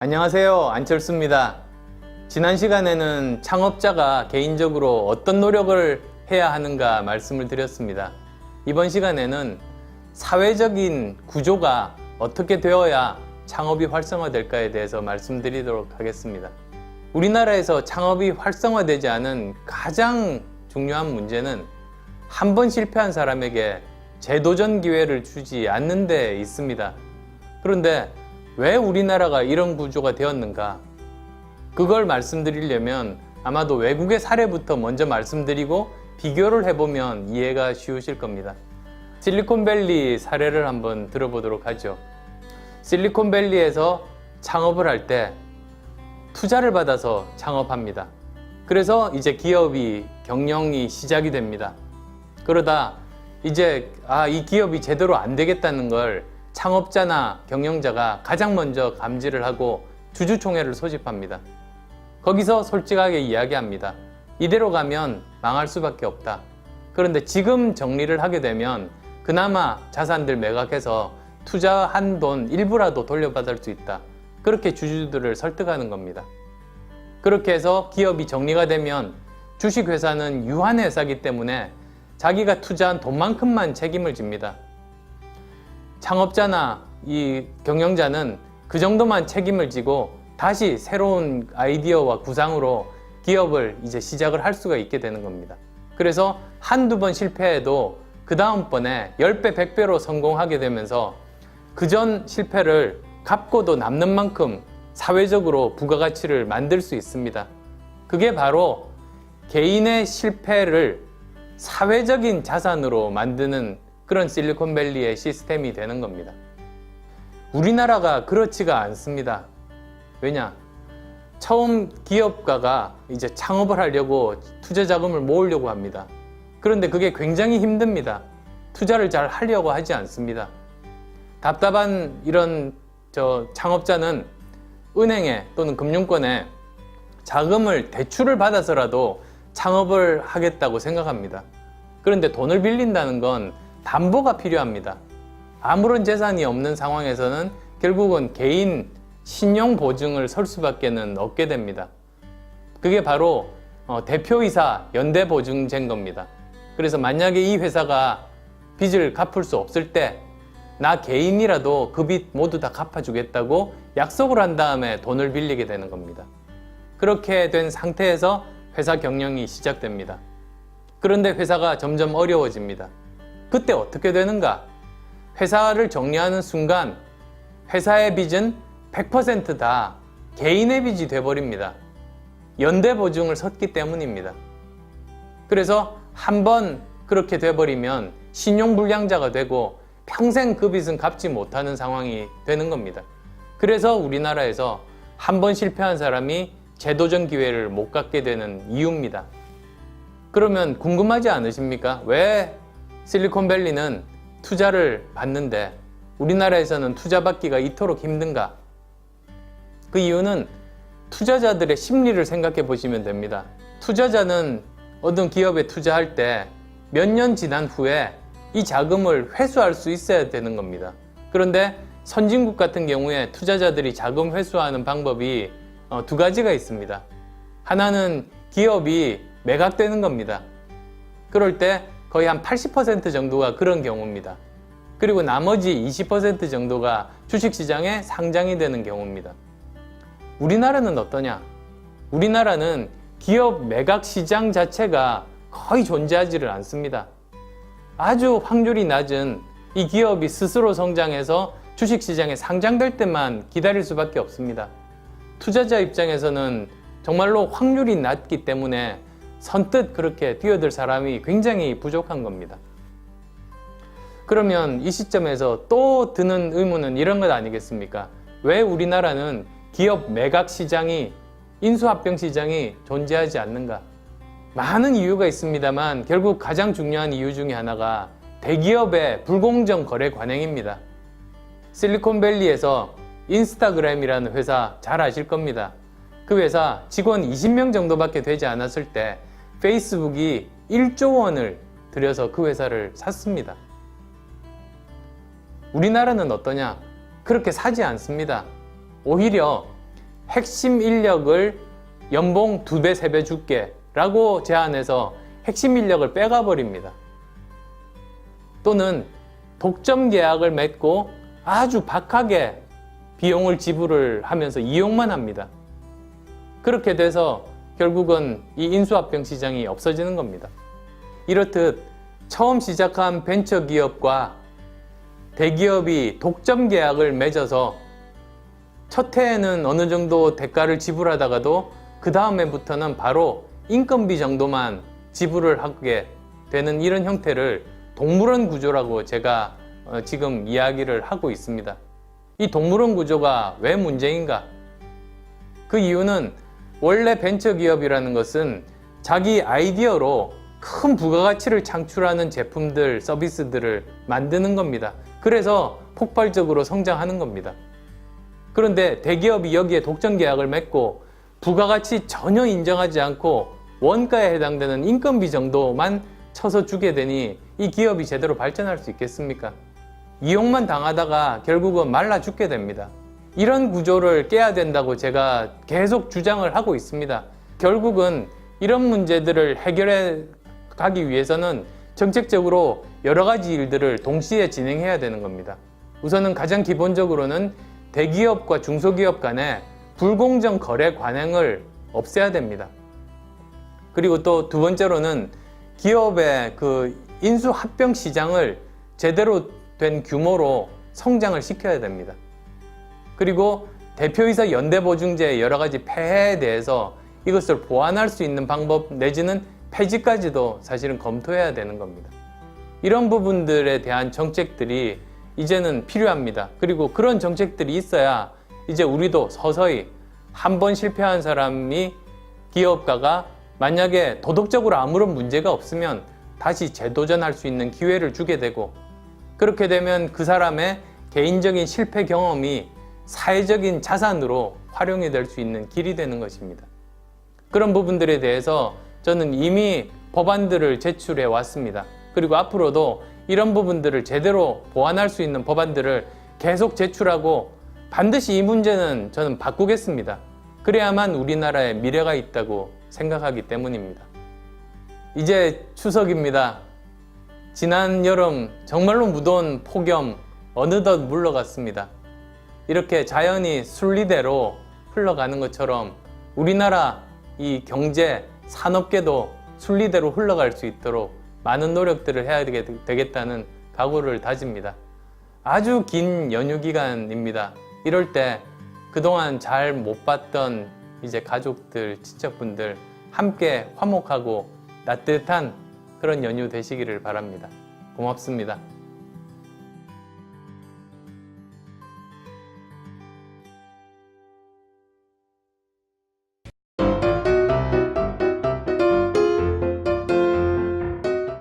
안녕하세요. 안철수입니다. 지난 시간에는 창업자가 개인적으로 어떤 노력을 해야 하는가 말씀을 드렸습니다. 이번 시간에는 사회적인 구조가 어떻게 되어야 창업이 활성화될까에 대해서 말씀드리도록 하겠습니다. 우리나라에서 창업이 활성화되지 않은 가장 중요한 문제는 한 번 실패한 사람에게 재도전 기회를 주지 않는 데 있습니다. 그런데 왜 우리나라가 이런 구조가 되었는가? 그걸 말씀드리려면 아마도 외국의 사례부터 먼저 말씀드리고 비교를 해보면 이해가 쉬우실 겁니다. 실리콘밸리 사례를 한번 들어보도록 하죠. 실리콘밸리에서 창업을 할 때 투자를 받아서 창업합니다. 그래서 이제 기업이 경영이 시작이 됩니다. 그러다 이제 이 기업이 제대로 안 되겠다는 걸 창업자나 경영자가 가장 먼저 감지를 하고 주주총회를 소집합니다. 거기서 솔직하게 이야기합니다. 이대로 가면 망할 수밖에 없다. 그런데 지금 정리를 하게 되면 그나마 자산들 매각해서 투자한 돈 일부라도 돌려받을 수 있다. 그렇게 주주들을 설득하는 겁니다. 그렇게 해서 기업이 정리가 되면 주식회사는 유한회사이기 때문에 자기가 투자한 돈만큼만 책임을 집니다. 창업자나 이 경영자는 그 정도만 책임을 지고 다시 새로운 아이디어와 구상으로 기업을 이제 시작을 할 수가 있게 되는 겁니다. 그래서 한두 번 실패해도 그 다음번에 10배, 100배로 성공하게 되면서 그전 실패를 갚고도 남는 만큼 사회적으로 부가가치를 만들 수 있습니다. 그게 바로 개인의 실패를 사회적인 자산으로 만드는 그런 실리콘밸리의 시스템이 되는 겁니다. 우리나라가 그렇지가 않습니다. 왜냐? 처음 기업가가 이제 창업을 하려고 투자 자금을 모으려고 합니다. 그런데 그게 굉장히 힘듭니다. 투자를 잘 하려고 하지 않습니다. 답답한 이런 창업자는 은행에 또는 금융권에 자금을 대출을 받아서라도 창업을 하겠다고 생각합니다. 그런데 돈을 빌린다는 건 담보가 필요합니다. 아무런 재산이 없는 상황에서는 결국은 개인 신용보증을 설 수밖에 없게 됩니다. 그게 바로 대표이사 연대보증제인 겁니다. 그래서 만약에 이 회사가 빚을 갚을 수 없을 때 나 개인이라도 그 빚 모두 다 갚아주겠다고 약속을 한 다음에 돈을 빌리게 되는 겁니다. 그렇게 된 상태에서 회사 경영이 시작됩니다. 그런데 회사가 점점 어려워집니다. 그때 어떻게 되는가? 회사를 정리하는 순간 회사의 빚은 100% 다 개인의 빚이 돼버립니다. 연대보증을 섰기 때문입니다. 그래서 한번 그렇게 돼버리면 신용불량자가 되고 평생 그 빚은 갚지 못하는 상황이 되는 겁니다. 그래서 우리나라에서 한 번 실패한 사람이 재도전 기회를 못 갖게 되는 이유입니다. 그러면 궁금하지 않으십니까? 왜 실리콘밸리는 투자를 받는데 우리나라에서는 투자 받기가 이토록 힘든가? 그 이유는 투자자들의 심리를 생각해 보시면 됩니다. 투자자는 어떤 기업에 투자할 때 몇 년 지난 후에 이 자금을 회수할 수 있어야 되는 겁니다. 그런데 선진국 같은 경우에 투자자들이 자금 회수하는 방법이 두 가지가 있습니다. 하나는 기업이 매각되는 겁니다. 그럴 때 거의 한 80% 정도가 그런 경우입니다. 그리고 나머지 20% 정도가 주식시장에 상장이 되는 경우입니다. 우리나라는 어떠냐? 우리나라는 기업 매각 시장 자체가 거의 존재하지를 않습니다. 아주 확률이 낮은 이 기업이 스스로 성장해서 주식시장에 상장될 때만 기다릴 수밖에 없습니다. 투자자 입장에서는 정말로 확률이 낮기 때문에 선뜻 그렇게 뛰어들 사람이 굉장히 부족한 겁니다. 그러면 이 시점에서 또 드는 의문은 이런 것 아니겠습니까? 왜 우리나라는 기업 매각 시장이, 인수합병 시장이 존재하지 않는가? 많은 이유가 있습니다만 결국 가장 중요한 이유 중에 하나가 대기업의 불공정 거래 관행입니다. 실리콘밸리에서 인스타그램이라는 회사 잘 아실 겁니다. 그 회사 직원 20명 정도밖에 되지 않았을 때 페이스북이 1조 원을 들여서 그 회사를 샀습니다. 우리나라는 어떠냐? 그렇게 사지 않습니다. 오히려 핵심 인력을 연봉 2배, 3배 줄게 라고 제안해서 핵심 인력을 빼가 버립니다. 또는 독점 계약을 맺고 아주 박하게 비용을 지불을 하면서 이용만 합니다. 그렇게 돼서 결국은 이 인수합병 시장이 없어지는 겁니다. 이렇듯 처음 시작한 벤처기업과 대기업이 독점 계약을 맺어서 첫 해에는 어느 정도 대가를 지불하다가도 그 다음에부터는 바로 인건비 정도만 지불을 하게 되는 이런 형태를 동물원 구조라고 제가 지금 이야기를 하고 있습니다. 이 동물원 구조가 왜 문제인가? 그 이유는 원래 벤처기업이라는 것은 자기 아이디어로 큰 부가가치를 창출하는 제품들, 서비스들을 만드는 겁니다. 그래서 폭발적으로 성장하는 겁니다. 그런데 대기업이 여기에 독점 계약을 맺고 부가가치 전혀 인정하지 않고 원가에 해당되는 인건비 정도만 쳐서 주게 되니 이 기업이 제대로 발전할 수 있겠습니까? 이용만 당하다가 결국은 말라 죽게 됩니다. 이런 구조를 깨야 된다고 제가 계속 주장을 하고 있습니다. 결국은 이런 문제들을 해결해 가기 위해서는 정책적으로 여러 가지 일들을 동시에 진행해야 되는 겁니다. 우선은 가장 기본적으로는 대기업과 중소기업 간의 불공정 거래 관행을 없애야 됩니다. 그리고 또 두 번째로는 기업의 그 인수 합병 시장을 제대로 된 규모로 성장을 시켜야 됩니다. 그리고 대표이사 연대보증제의 여러 가지 폐해에 대해서 이것을 보완할 수 있는 방법 내지는 폐지까지도 사실은 검토해야 되는 겁니다. 이런 부분들에 대한 정책들이 이제는 필요합니다. 그리고 그런 정책들이 있어야 이제 우리도 서서히 한 번 실패한 사람이 기업가가 만약에 도덕적으로 아무런 문제가 없으면 다시 재도전할 수 있는 기회를 주게 되고, 그렇게 되면 그 사람의 개인적인 실패 경험이 사회적인 자산으로 활용이 될 수 있는 길이 되는 것입니다. 그런 부분들에 대해서 저는 이미 법안들을 제출해 왔습니다. 그리고 앞으로도 이런 부분들을 제대로 보완할 수 있는 법안들을 계속 제출하고 반드시 이 문제는 저는 바꾸겠습니다. 그래야만 우리나라에 미래가 있다고 생각하기 때문입니다. 이제 추석입니다. 지난 여름 정말로 무더운 폭염 어느덧 물러갔습니다. 이렇게 자연이 순리대로 흘러가는 것처럼 우리나라 이 경제, 산업계도 순리대로 흘러갈 수 있도록 많은 노력들을 해야 되겠다는 각오를 다집니다. 아주 긴 연휴 기간입니다. 이럴 때 그동안 잘 못 봤던 이제 가족들, 친척분들 함께 화목하고 따뜻한 그런 연휴 되시기를 바랍니다. 고맙습니다.